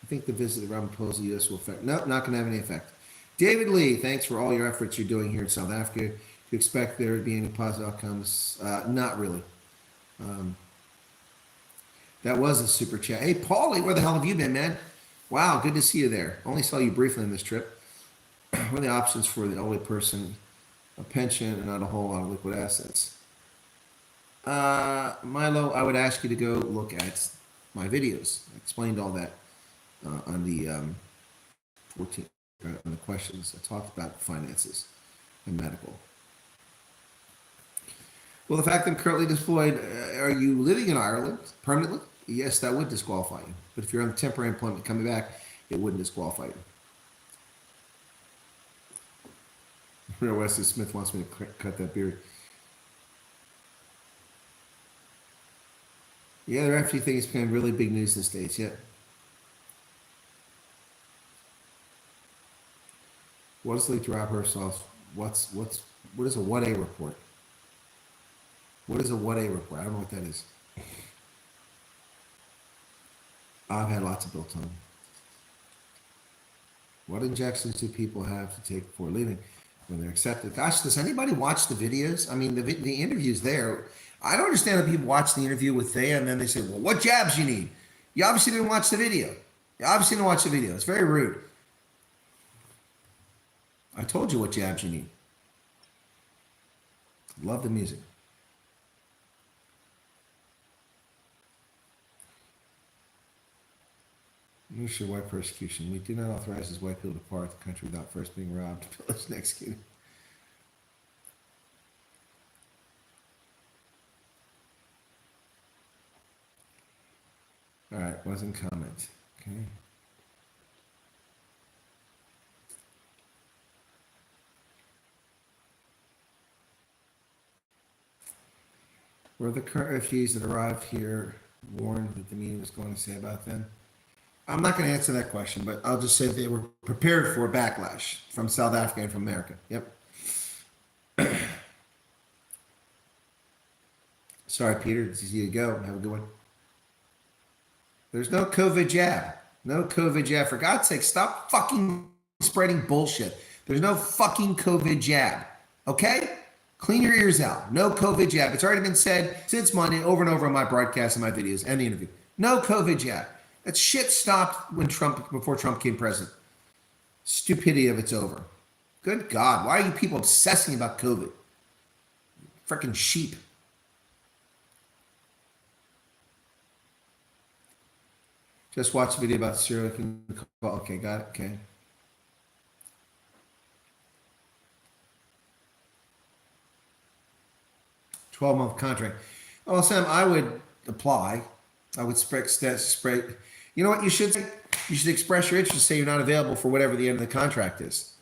I think the visit of Ramaphosa the U.S. will affect. No, not going to have any effect. David Lee, thanks for all your efforts you're doing here in South Africa. Do you expect there to be any positive outcomes? Not really. That was a super chat. Hey, Paulie, where the hell have you been, man? Wow, good to see you there. Only saw you briefly on this trip. What are the options for the elderly person? A pension and not a whole lot of liquid assets. Milo, I would ask you to go look at my videos. I explained all that on the 14th. On the questions, I talked about finances and medical. Well, the fact that I'm currently deployed, are you living in Ireland permanently? Yes, that would disqualify you. But if you're on temporary employment coming back, it wouldn't disqualify you. Wesley Smith wants me to cut that beard. Yeah, the refugee thing is becoming really big news in the States, yeah. What is leaked to Rob Hersoff? What is a 1A report? What is a 1A report? I don't know what that is. I've had lots of built on. What injections do people have to take before leaving when they're accepted? Gosh, does anybody watch the videos? I mean, the interview's there. I don't understand how people watch the interview with Thea and then they say, well, what jabs you need? You obviously didn't watch the video. You obviously didn't watch the video. It's very rude. I told you what jabs you need. Love the music. Minister of white persecution. We do not authorize as white people to depart the country without first being robbed, pillaged, and executed. All right, wasn't comment. Okay. Were the current refugees that arrived here warned that the meeting was going to say about them? I'm not going to answer that question, but I'll just say they were prepared for a backlash from South Africa and from America. Yep. Sorry, Peter. This is you to go. Have a good one. There's no COVID jab. No COVID jab. For God's sake, stop fucking spreading bullshit. There's no fucking COVID jab. Okay? Clean your ears out. No COVID jab. It's already been said since Monday over and over on my broadcasts and my videos and the interview. No COVID jab. That shit stopped before Trump became president. Stupidity of it's over. Good God. Why are you people obsessing about COVID? Freaking sheep. Just watch the video about Cyril. Okay, got it. Okay. $12-month contract. Oh, Sam, I would apply. I would spray. You know what you should say? You should express your interest. Say you're not available for whatever the end of the contract is,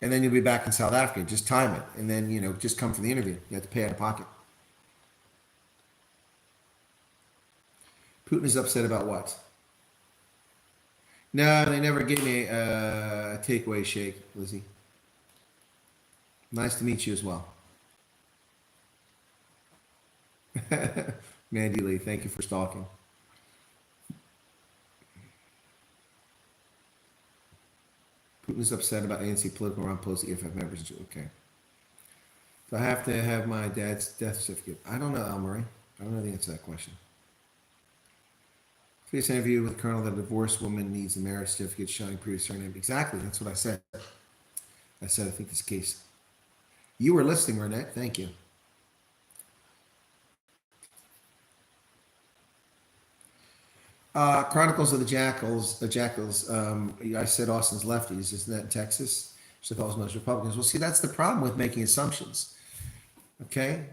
and then you'll be back in South Africa. Just time it, and then just come for the interview. You have to pay out of pocket. Putin is upset about what? No, they never gave me a takeaway shake, Lizzie. Nice to meet you as well. Mandy Lee, thank you for stalking. Putin is upset about ANC political Ron Pelosi EFF members. Okay. So I have to have my dad's death certificate. I don't know, Al-Marie. I don't know the answer to that question. Previous interview with Colonel that a divorced woman needs a marriage certificate showing previous surname. Exactly. That's what I said. I think this case. You were listening, Renette. Thank you. Chronicles of the Jackals. I said Austin's lefties. Isn't that in Texas? So thought it was most Republicans. Well, see, that's the problem with making assumptions. Okay?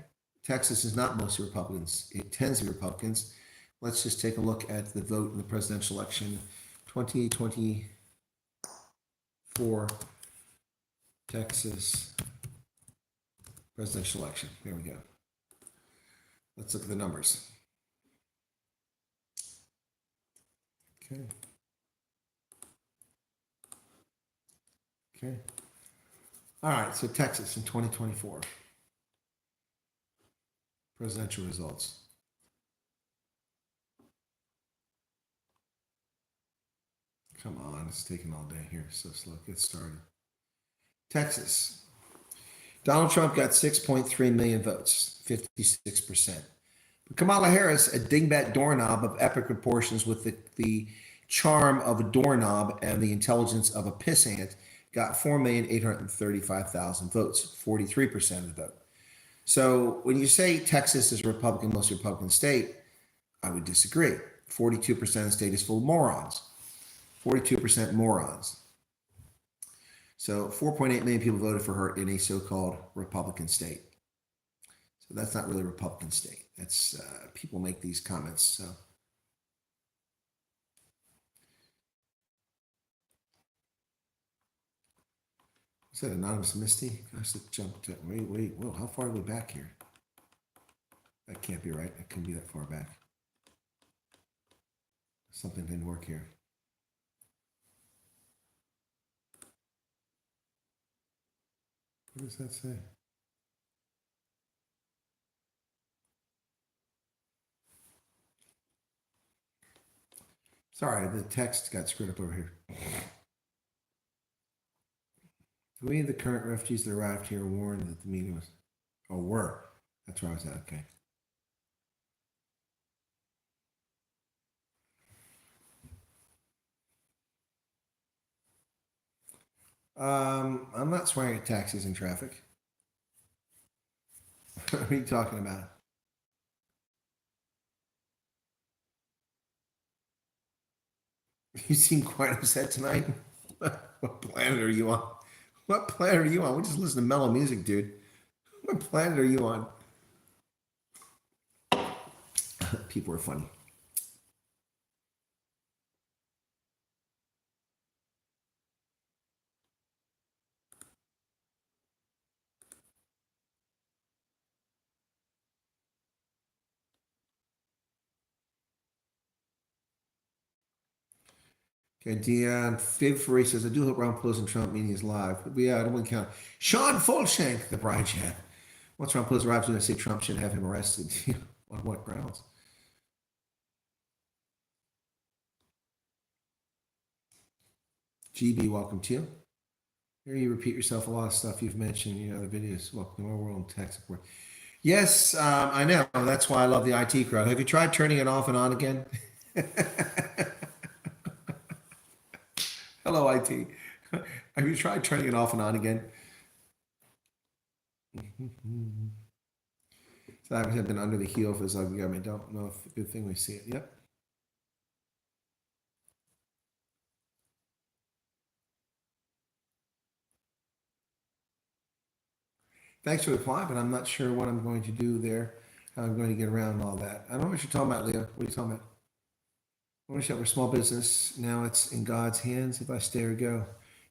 Texas is not mostly Republicans. It tends to be Republicans. Let's just take a look at the vote in the presidential election 2024 Texas presidential election. Here we go. Let's look at the numbers. Okay. Okay. All right, so Texas in 2024. Presidential results. Come on, it's taking all day here. So slow. Get started. Texas. Donald Trump got 6.3 million votes, 56%. But Kamala Harris, a dingbat doorknob of epic proportions with the charm of a doorknob and the intelligence of a pissant, got 4,835,000 votes, 43% of the vote. So when you say Texas is a Republican, most Republican state, I would disagree. 42% of the state is full of morons. 42% morons. So 4.8 million people voted for her in a so-called Republican state. So that's not really a Republican state. That's people make these comments. So is that Anonymous Misty? Gosh, that jumped. Wait. Whoa, how far are we back here? That can't be right. It couldn't be that far back. Something didn't work here. What does that say? Sorry, the text got screwed up over here. We, the current refugees that arrived here, warned that the meeting was, were. That's where I was at. Okay. I'm not swearing at taxis and traffic. What are you talking about? You seem quite upset tonight. What planet are you on? What planet are you on? We just listen to mellow music, dude. What planet are you on? People are funny. Okay, Dion Fib says, I do hope Ron Pelosi and Trump meeting is live. But yeah, I don't want to count. Sean Fulshank, the bride chat. Once Ron Pelosi arrives, going to say Trump should have him arrested. On what grounds? GB, welcome to you. Here you repeat yourself a lot of stuff you've mentioned in your other videos. Welcome to our world tech support. Yes, I know. That's why I love the IT crowd. Have you tried turning it off and on again? Hello, IT. Have you tried turning it off and on again? So I have been under the heel for this ugly government. Don't know if good thing we see it. Yep. Thanks for the reply, but I'm not sure what I'm going to do there. How I'm going to get around all that. I don't know what you're talking about, Leo. What are you talking about? I want to shop for small business. Now it's in God's hands. If I stay or go.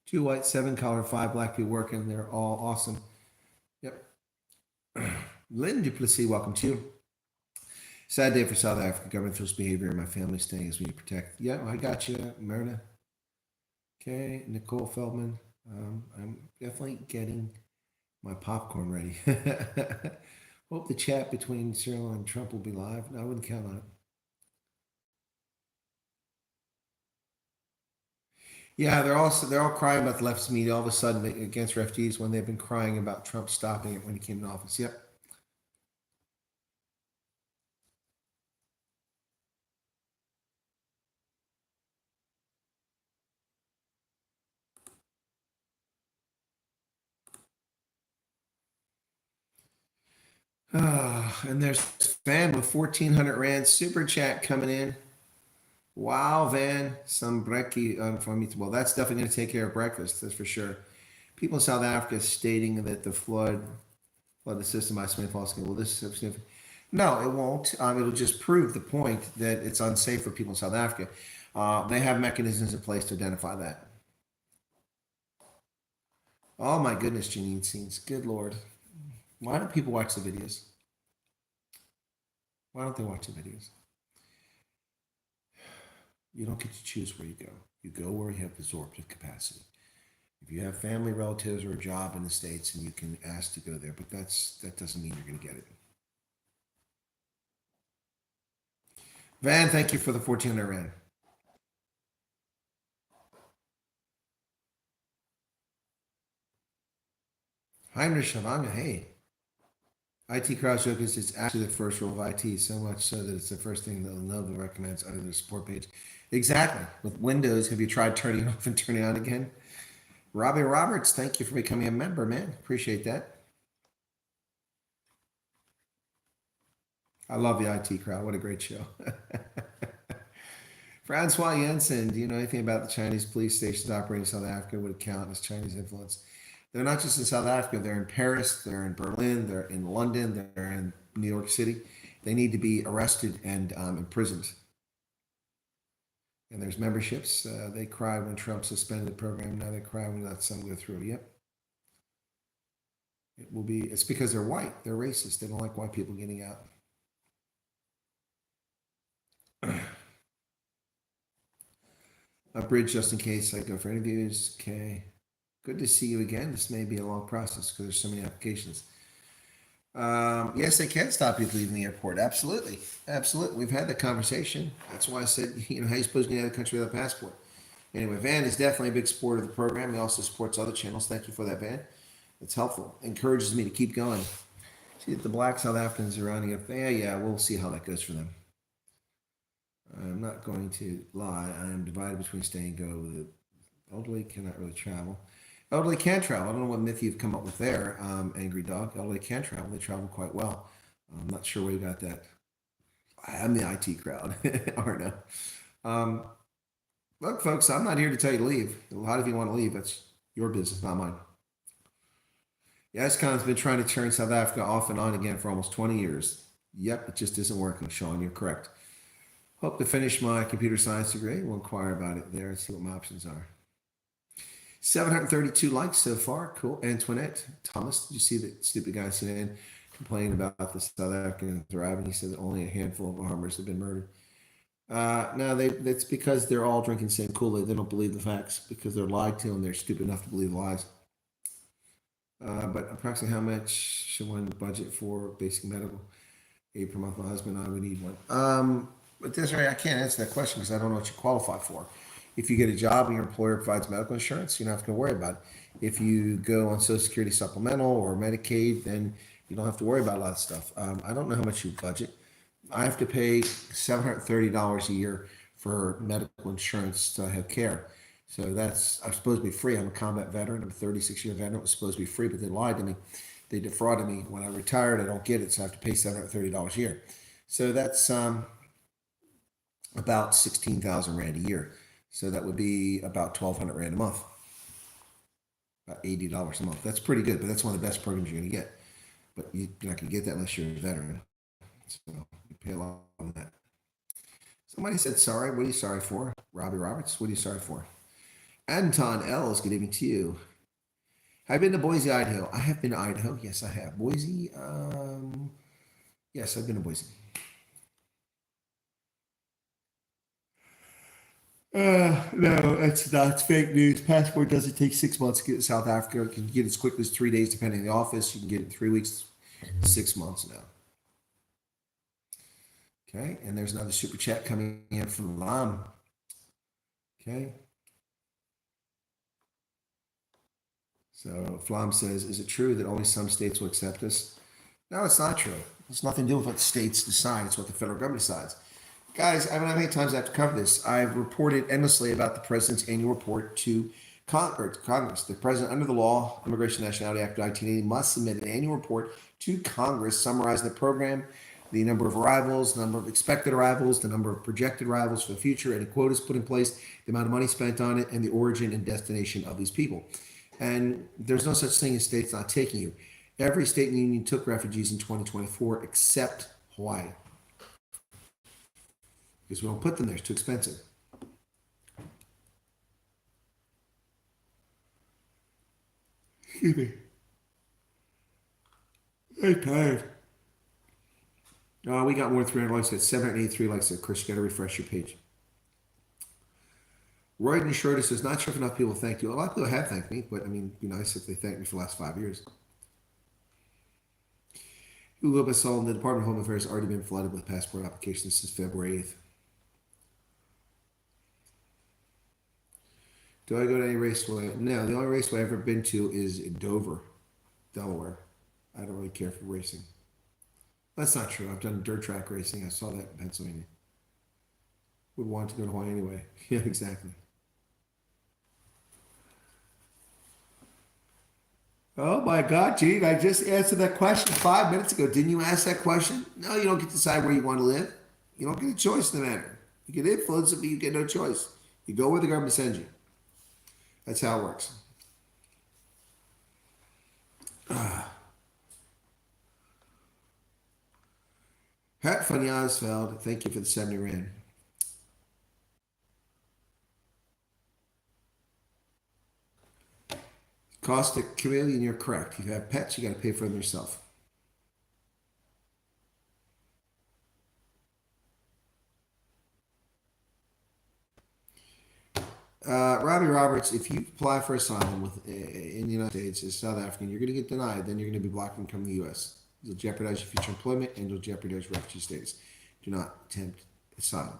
2 white, 7 collar, 5 black people working. They're all awesome. Yep. Lynn Duplessis, welcome to you. Sad day for South Africa. Government feels behavior and my family staying as we protect. Yeah, I got you, Myrna. Okay, Nicole Feldman. I'm definitely getting my popcorn ready. Hope the chat between Cyril and Trump will be live. No, I wouldn't count on it. Yeah, they're all crying about the left's media all of a sudden against refugees when they've been crying about Trump stopping it when he came to office. Yep. And there's Van with 1,400 Rand super chat coming in. Wow, Van, some brekkie from me. Well, that's definitely going to take care of breakfast, that's for sure. People in South Africa stating that the flood the system by Smith Falls. Well, this is significant. No, it won't. It'll just prove the point that it's unsafe for people in South Africa. They have mechanisms in place to identify that. Oh my goodness, Janine scenes. Good Lord. Why don't people watch the videos? Why don't they watch the videos? You don't get to choose where you go. You go where you have absorptive capacity. If you have family, relatives, or a job in the States, and you can ask to go there, but that doesn't mean you're going to get it. Van, thank you for the 1,400 Rand. Heinrich Shavanga, hey. IT crowd showcase is actually the first rule of IT, so much so that it's the first thing they'll know that recommends under their support page. Exactly. With Windows, have you tried turning it off and turning it on again? Robbie Roberts, thank you for becoming a member, man. Appreciate that. I love the IT crowd. What a great show. Francois Jensen, do you know anything about the Chinese police stations operating in South Africa would count as Chinese influence? They're not just in South Africa. They're in Paris. They're in Berlin. They're in London. They're in New York City. They need to be arrested and imprisoned. And there's memberships. They cried when Trump suspended the program. Now they cry when let some go through. Yep. It will be. It's because they're white. They're racist. They don't like white people getting out. A bridge just in case I go for interviews. Okay. Good to see you again. This may be a long process because there's so many applications. Yes, they can stop you from leaving the airport. Absolutely. Absolutely. We've had the conversation. That's why I said, how are you supposed to get out of the country without a passport? Anyway, Van is definitely a big supporter of the program. He also supports other channels. Thank you for that, Van. It's helpful. Encourages me to keep going. See that the black South Africans are rounding up. Yeah, we'll see how that goes for them. I'm not going to lie. I am divided between stay and go. The elderly cannot really travel. Elderly can travel. I don't know what myth you've come up with there, Angry Dog. Elderly can travel. They travel quite well. I'm not sure where you got that. I'm the IT crowd. Or no. Um, Look, folks, I'm not here to tell you to leave. A lot of you want to leave. That's your business, not mine. Yascon's been trying to turn South Africa off and on again for almost 20 years. Yep, it just isn't working, Sean. You're correct. Hope to finish my computer science degree. We'll inquire about it there and see what my options are. 732 likes so far. Cool. Antoinette Thomas, did you see that stupid guy CNN complaining about the South African thriving? He said that only a handful of farmers have been murdered. No, that's because they're all drinking the same Kool-Aid. They don't believe the facts because they're lied to and they're stupid enough to believe lies. But approximately how much should one budget for basic medical aid per month? My husband and I would need one. But Desiree, I can't answer that question because I don't know what you qualify for. If you get a job and your employer provides medical insurance, you're not going to worry about it. If you go on Social Security supplemental or Medicaid, then you don't have to worry about a lot of stuff. I don't know how much you budget. I have to pay $730 a year for medical insurance to have care. So I'm supposed to be free. I'm a combat veteran. I'm a 36-year veteran. It was supposed to be free, but they lied to me. They defrauded me. When I retired, I don't get it, so I have to pay $730 a year. So that's about 16,000 Rand a year. So that would be about 1,200 Rand a month, about $80 a month. That's pretty good, but that's one of the best programs you're going to get. But you're not going to get that unless you're a veteran. So you pay a lot on that. Somebody said sorry. What are you sorry for? Robbie Roberts, what are you sorry for? Anton Ells, good evening to you. Have you been to Boise, Idaho? I have been to Idaho. Yes, I have. Boise, yes, I've been to Boise. No, that's not. It's fake news. Passport doesn't take 6 months to get to South Africa. You can get it as quickly as 3 days, depending on the office. You can get it in 3 weeks, 6 months now. Okay, and there's another super chat coming in from Lam. Okay. So Flam says, is it true that only some states will accept us? No, it's not true. It's nothing to do with what states decide. It's what the federal government decides. Guys, I don't know how many times I have to cover this. I've reported endlessly about the president's annual report to Congress. The president, under the law, Immigration and Nationality Act of 1980, must submit an annual report to Congress summarizing the program, the number of arrivals, the number of expected arrivals, the number of projected arrivals for the future, any quotas put in place, the amount of money spent on it, and the origin and destination of these people. And there's no such thing as states not taking you. Every state in the union took refugees in 2024 except Hawaii. Because we don't put them there. It's too expensive. Excuse me. I'm tired. We got more than 300 likes. That's 783 likes. Chris, you got to refresh your page. Royden Schroeder says, not sure if enough people thank you. A lot of people have thanked me, but I mean, it'd be nice if they thanked me for the last 5 years. Hugo Basol, the Department of Home Affairs has already been flooded with passport applications since February 8th. Do I go to any raceway? No, the only raceway I've ever been to is Dover, Delaware. I don't really care for racing. That's not true. I've done dirt track racing. I saw that in Pennsylvania. Would want to go to Hawaii anyway. Yeah, exactly. Oh my God, Gene, I just answered that question 5 minutes ago. Didn't you ask that question? No, you don't get to decide where you want to live. You don't get a choice in the matter. You can influence it, but you get no choice. You go where the government sends you. That's how it works. Pat van Jansveld, thank you for the 70 Rand. Caustic Chameleon, you're correct. If you have pets, you got to pay for them yourself. Robbie Roberts, if you apply for asylum in the United States as South African, you're going to get denied. Then you're going to be blocked from coming to the U.S. You'll jeopardize your future employment and you'll jeopardize refugee status. Do not attempt asylum.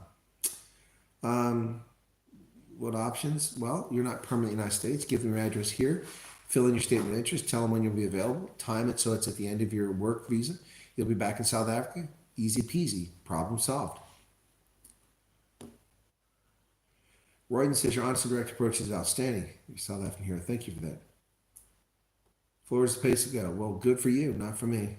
What options? Well, you're not permanent in the United States. Give them your address here. Fill in your statement of interest. Tell them when you'll be available. Time it so it's at the end of your work visa. You'll be back in South Africa. Easy peasy. Problem solved. Royden says your honest and direct approach is outstanding. You're South African hero. Thank you for that. Florida's the place to go. Well, good for you, not for me.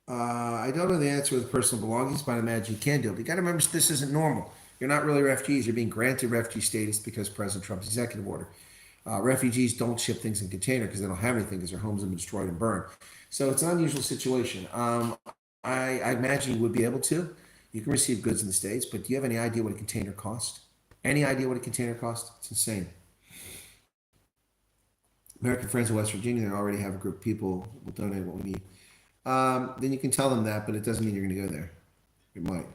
I don't know the answer with personal belongings, but I imagine you can do it. But you got to remember, this isn't normal. You're not really refugees. You're being granted refugee status because of President Trump's executive order. Refugees don't ship things in container because they don't have anything because their homes have been destroyed and burned. So it's an unusual situation. I imagine you would be able to. You can receive goods in the States, but do you have any idea what a container costs? Any idea what a container costs? It's insane. American Friends of West Virginia, they already have a group of people who will donate what we need. Then you can tell them that, but it doesn't mean you're going to go there. It might.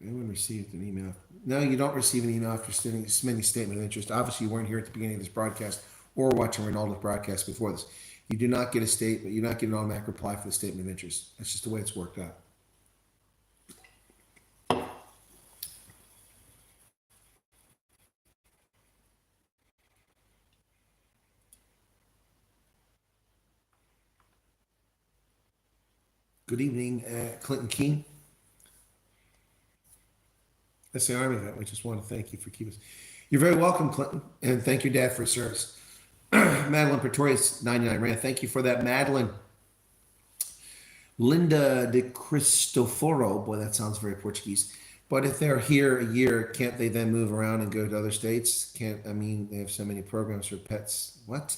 Anyone received an email? No, you don't receive an email after submitting a statement of interest. Obviously, you weren't here at the beginning of this broadcast or watching Ronaldo's broadcast before this. You do not get a statement. You do not get an automatic reply for the statement of interest. That's just the way it's worked out. Good evening, Clinton King. That's the Army vet. We just want to thank you for keeping us. You're very welcome, Clinton, and thank your dad for his service. Madeline Pretorius, 99 Rand. Thank you for that, Madeline. Linda de Cristoforo. Boy, that sounds very Portuguese. But if they're here a year, can't they then move around and go to other states? Can't, I mean, they have so many programs for pets. What?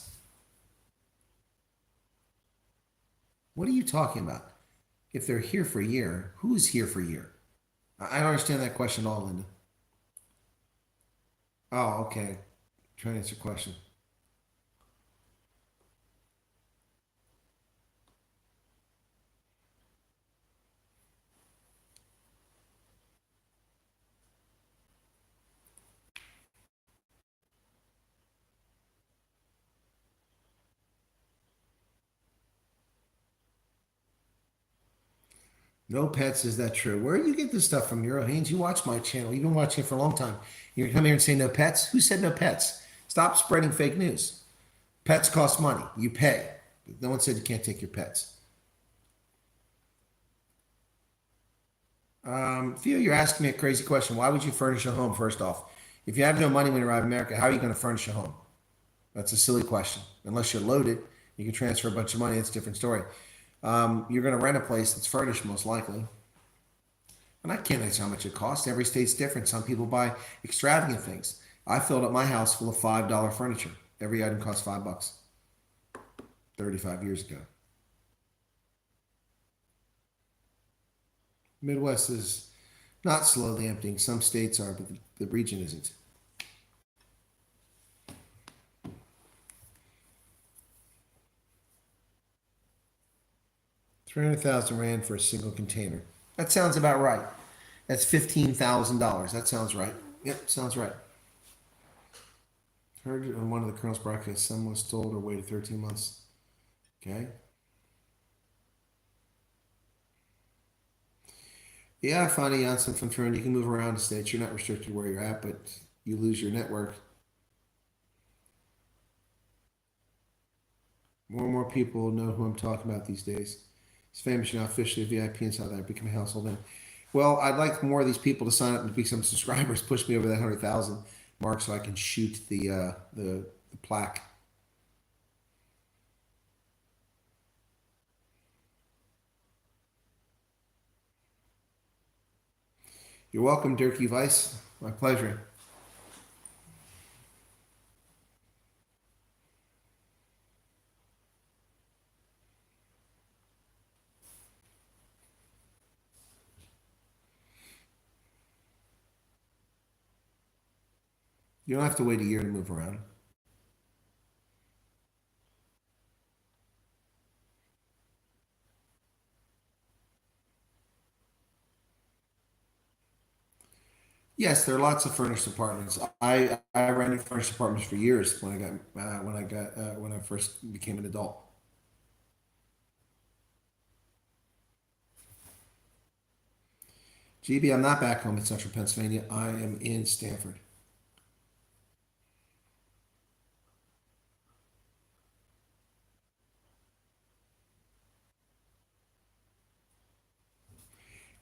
What are you talking about? If they're here for a year, who is here for a year? I don't understand that question at all, Linda. Oh, okay. Trying to answer your question. No pets, is that true? Where do you get this stuff from, Euro Haynes? You watch my channel. You've been watching it for a long time. You're come here and say no pets? Who said no pets? Stop spreading fake news. Pets cost money. You pay. No one said you can't take your pets. Theo, you're asking me a crazy question. Why would you furnish a home, first off? If you have no money when you arrive in America, how are you going to furnish a home? That's a silly question. Unless you're loaded, you can transfer a bunch of money. It's a different story. You're going to rent a place that's furnished, most likely. And I can't answer how much it costs. Every state's different. Some people buy extravagant things. I filled up my house full of $5 furniture. Every item costs $5. 35 years ago. Midwest is not slowly emptying. Some states are, but the region isn't. $300,000 for a single container. That sounds about right. That's $15,000. That sounds right. Yep, sounds right. Heard on one of the Colonel's broadcasts, someone was told or waited 13 months. Okay. Yeah, Fanny Janssen from Turin. You can move around the states. You're not restricted where you're at, but you lose your network. More and more people know who I'm talking about these days. It's famous now, officially a VIP in South Africa, become a household name. Well, I'd like more of these people to sign up and become subscribers, push me over that 100,000 mark so I can shoot the plaque. You're welcome, Dirkie Weiss. My pleasure. You don't have to wait a year to move around. Yes, there are lots of furnished apartments. I rented furnished apartments for years when I first became an adult. GB, I'm not back home in central Pennsylvania. I am in Stanford.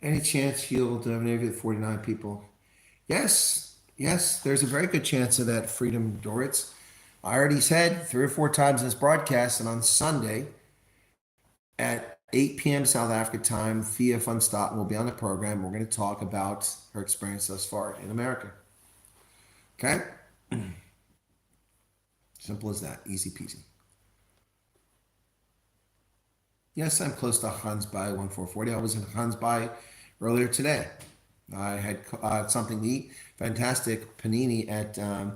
Any chance you'll do an interview with 49 people? Yes, yes, there's a very good chance of that, Freedom Doritz. I already said 3 or 4 times in this broadcast, and on Sunday at 8 p.m. South Africa time, Thea Van Staten will be on the program. We're going to talk about her experience thus far in America. Okay? Simple as that. Easy peasy. Yes, I'm close to Hansby 1440. I was in Hansby earlier today. I had something to eat. Fantastic panini at the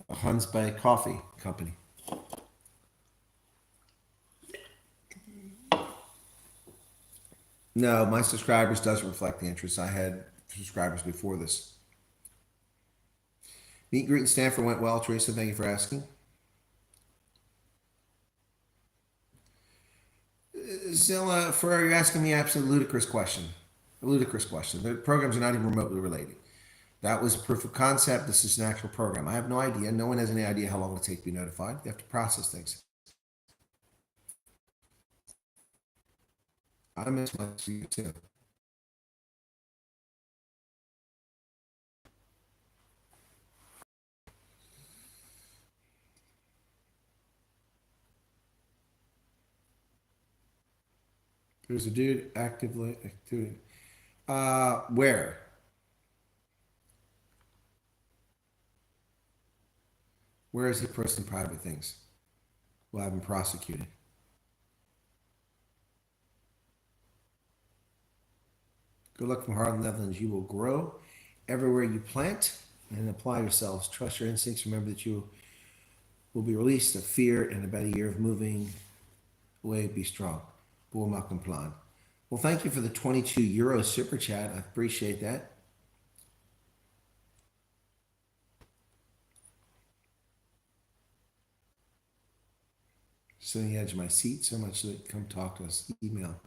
Hansby Coffee Company. No, my subscribers doesn't reflect the interest. I had subscribers before this. Meet and greet in Stanford went well, Teresa. Thank you for asking. Zilla, Ferrer, you're asking me absolutely ludicrous question. A ludicrous question. The programs are not even remotely related. That was proof of concept. This is an actual program. I have no idea. No one has any idea how long it'll take to be notified. You have to process things. I miss my you too. There's a dude actively. Where? Where is he posting private things? Well, I've been prosecuted. Good luck from Harlem, Netherlands. You will grow everywhere you plant and apply yourselves. Trust your instincts. Remember that you will be released of fear in about a year of moving away. Be strong. Bourmakin plan. Well, thank you for the 22 euro super chat. I appreciate that. Sitting on the edge of my seat so much that come talk to us. Email.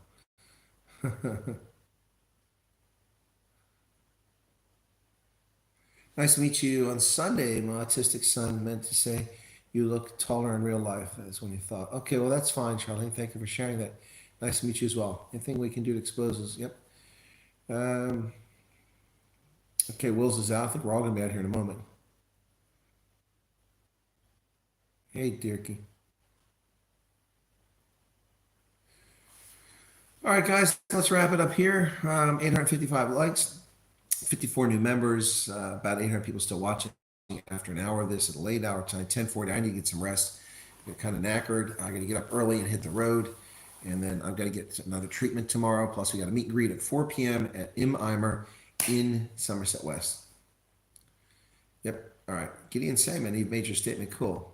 Nice to meet you on Sunday. My autistic son meant to say you look taller in real life. That's when he thought. Okay, well, that's fine, Charlene. Thank you for sharing that. Nice to meet you as well. Anything we can do to expose us? Yep. Okay, Wills is out. I think we're all going to be out here in a moment. Hey, Dirkie. All right, guys, let's wrap it up here. 855 likes, 54 new members, about 800 people still watching after an hour of this at a late hour time, 10:40. I need to get some rest. I get kind of knackered. I got to get up early and hit the road. And then I've got to get another treatment tomorrow. Plus, we got a meet and greet at 4 p.m. at Im Eimer in Somerset West. Yep. All right. Gideon Salmon, you've made your statement. Cool.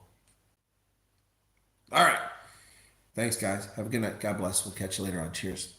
All right. Thanks, guys. Have a good night. God bless. We'll catch you later on. Cheers.